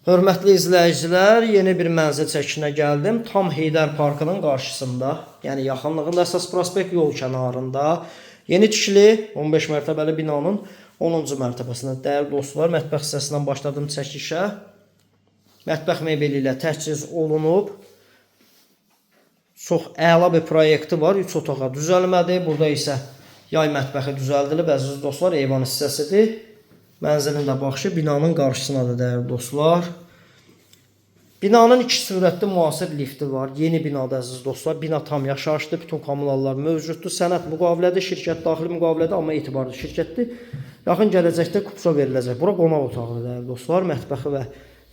Hörmətli izləyicilər, yeni bir mənzil çəkinə gəldim. Tam Heydər Parkının qarşısında, yəni yaxınlığında əsas prospekt yol kənarında. Yeni tikili 15 mərtəbəli binanın 10-cu mərtəbəsində. Dəyərli dostlar, mətbəx hissəsindən başladım çəkişə. Mətbəx mebeli ilə təchiz olunub. Çox əla bir proyekti var. 3 otağa düzəlmədi. Burada isə yay mətbəxi düzəldilib. Əziz dostlar, eyvan hissəsidir. Mənzilin də baxışı binanın qarşısındadır dəyərli dostlar. Binanın iki sürətli müasir lifti var. Yeni binada əziz dostlar. Bina tam yaşayışdır. Bütün kommunallar mövcuddur. Sənəd müqavilədir. Şirkət daxili müqavilədir, amma etibarlı şirkətdir. Yaxın gələcəkdə kupça veriləcək. Bura qonaq otağıdır dəyərli dostlar. Mətbəxi və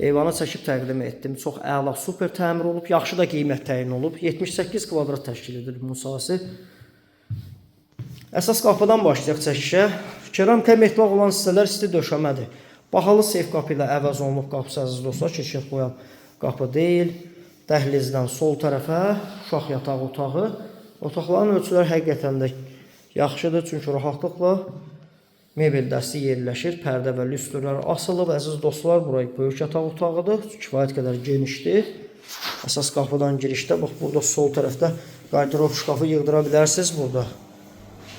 eyvanı çəkib təqdim etdim. Çox əla, super təmir olub. Yaxşı da qiymət təyin olub. 78 kvadrat təşkil edir bu müsahəsi. Əsas qapıdan başlayaq çəkişə. Keramika metlaq olan hissələr isti döşəmədir. Bahalı seyf qapı ilə əvəz olunub qapısı əziz dostlar. Şirkət qoyan qapı deyil. Dəhlizdən sol tərəfə uşaq yataq otağı. Otaqların ölçüləri həqiqətən də yaxşıdır. Çünki rahatlıqla mebel dəsti yerləşir. Pərdə və lüstrlər asılıb. Əziz dostlar, burayı böyük yataq otağıdır. Kifayət qədər genişdir. Əsas qapıdan girişdə, bax burada sol tərəfdə qardirob şkafı yığdıra bilərsiniz burada.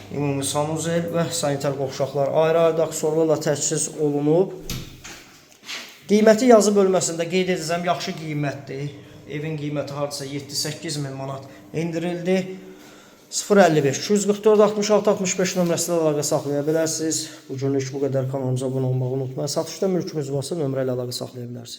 Ümumi sanuzel və sanitar qovşaqlar ayrı-ayrı aksesuarlarla təchiz olunub. Qiyməti yazı bölməsində qeyd edəcəm, yaxşı qiymətdir. Evin qiyməti hardasa 7-8 min manat endirildi. 055 244 66 65 nömrəsində əlaqə saxlaya bilərsiniz. Bu günlük bu qədər. Kanalımıza abunə olmağı unutmayın. Satışda mülkünüz varsa nömrə ilə əlaqə saxlaya bilərsiniz.